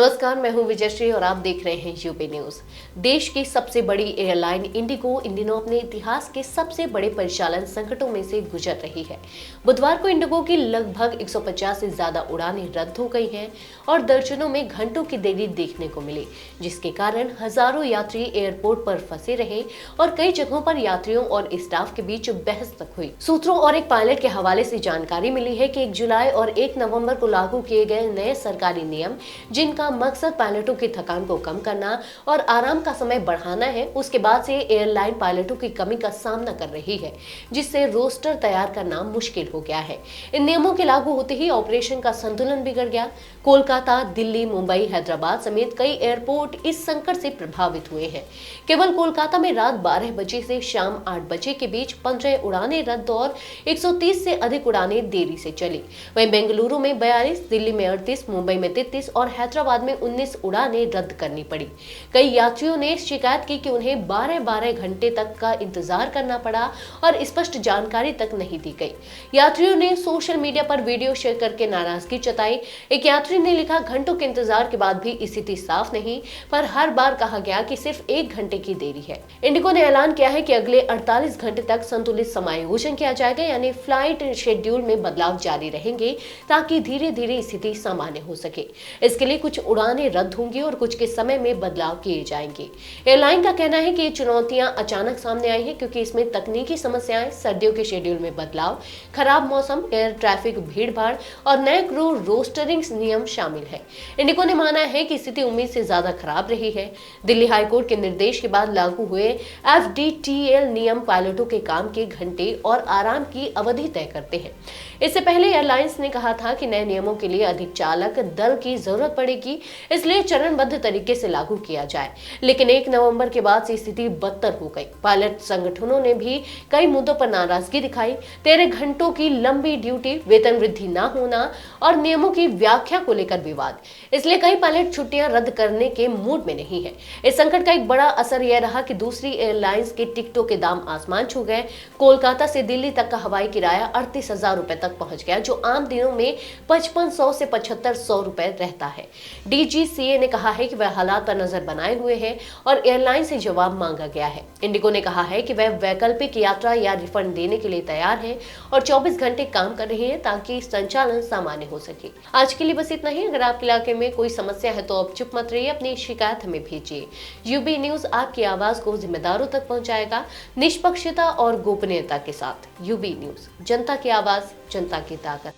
नमस्कार, मैं हूं विजयश्री और आप देख रहे हैं यूपी न्यूज। देश की सबसे बड़ी एयरलाइन इंडिगो इन दिनों अपने इतिहास के सबसे बड़े परिचालन संकटों में से गुजर रही है। बुधवार को इंडिगो की लगभग 150 से ज्यादा उड़ानें रद्द हो गई हैं और दर्जनों में घंटों की देरी देखने को मिली, जिसके कारण हजारों यात्री एयरपोर्ट पर फंसे रहे और कई जगहों पर यात्रियों और स्टाफ के बीच बहस तक हुई। सूत्रों और एक पायलट के हवाले से जानकारी मिली है कि 1 जुलाई और 1 नवंबर को लागू किए गए नए सरकारी नियम, जिनका मकसद पायलटों की थकान को कम करना और आराम का समय बढ़ाना है, उसके बाद से एयरलाइन पायलटों की कमी का सामना कर रही है, जिससे रोस्टर तैयार करना मुश्किल हो गया है। इन नियमों के लागू होते ही ऑपरेशन का संतुलन बिगड़ गया। कोलकाता, दिल्ली, मुंबई, हैदराबाद समेत कई एयरपोर्ट इस संकट से प्रभावित हुए हैं। केवल कोलकाता में रात 12 बजे से शाम 8 बजे के बीच 15 उड़ानें रद्द और 130 से अधिक उड़ानें देरी से चली। वहीं बेंगलुरु में 42, दिल्ली में 38, मुंबई में 33 और हैदराबाद में 19 उड़ानें रद्द करनी पड़ी। कई यात्रियों ने शिकायत की कि उन्हें 12-12 घंटे तक का इंतजार करना पड़ा और स्पष्ट जानकारी तक नहीं दी गई। यात्रियों ने सोशल मीडिया पर वीडियो शेयर करके नाराजगी जताई। एक यात्री ने लिखा, घंटों के इंतजार के बाद भी स्थिति साफ नहीं, पर हर बार कहा गया कि सिर्फ 1 घंटे की देरी है। इंडिगो ने ऐलान किया है कि अगले 48 घंटे तक संतुलित समायोजन किया जाएगा, यानी फ्लाइट शेड्यूल में बदलाव जारी रहेंगे ताकि धीरे धीरे स्थिति सामान्य हो सके। इसके लिए कुछ उड़ानें रद्द होंगी और कुछ के समय में बदलाव किए जाएंगे। एयरलाइन का कहना है कि ये चुनौतियां अचानक सामने आई है क्योंकि इसमें तकनीकी समस्याएं, सर्दियों के शेड्यूल में बदलाव, खराब मौसम, एयर ट्रैफिक, भीड़भाड़ और नए क्रू रोस्टरिंग नियम शामिल है। इंडिगो ने माना है कि स्थिति उम्मीद से ज्यादा खराब रही है। दिल्ली हाईकोर्ट के निर्देश के बाद लागू हुए FDTL नियम पायलटों के काम के घंटे और आराम की अवधि तय करते हैं। इससे पहले एयरलाइंस ने कहा था कि नए नियमों के लिए अधिक चालक दल की जरूरत पड़ेगी, इसलिए चरणबद्ध तरीके से लागू किया जाए। लेकिन 1 नवंबर के बाद से स्थिति बदतर हो गई। पायलट संगठनों ने भी कई मुद्दों पर नाराजगी दिखाई। 13 घंटों की लंबी ड्यूटी, वेतन वृद्धि न होना और नियमों की व्याख्या को लेकर विवाद, इसलिए कई पायलट छुट्टियां रद्द करने के मूड में नहीं है। इस संकट का एक बड़ा असर यह रहा कि दूसरी एयरलाइंस के टिकटों के दाम आसमान छू गए। कोलकाता से दिल्ली तक का हवाई किराया 38,000 रुपए तक पहुंच गया, जो आम दिनों में 5500 से 7500 रुपए रहता है। DGCA ने कहा है कि वह हालात पर नजर बनाए हुए है और एयरलाइन से जवाब मांगा गया है। इंडिगो ने कहा है कि वह वैकल्पिक यात्रा या रिफंड देने के लिए तैयार है और 24 घंटे काम कर रही है ताकि संचालन सामान्य हो सके। आज के लिए बस इतना ही। अगर आपके इलाके में कोई समस्या है तो आप चुप मत रहिए, अपनी शिकायत हमें भेजिए। यूबी न्यूज आपकी आवाज को जिम्मेदारों तक पहुंचाएगा, निष्पक्षता और गोपनीयता के साथ। यूबी न्यूज, जनता की आवाज, जनता की ताकत।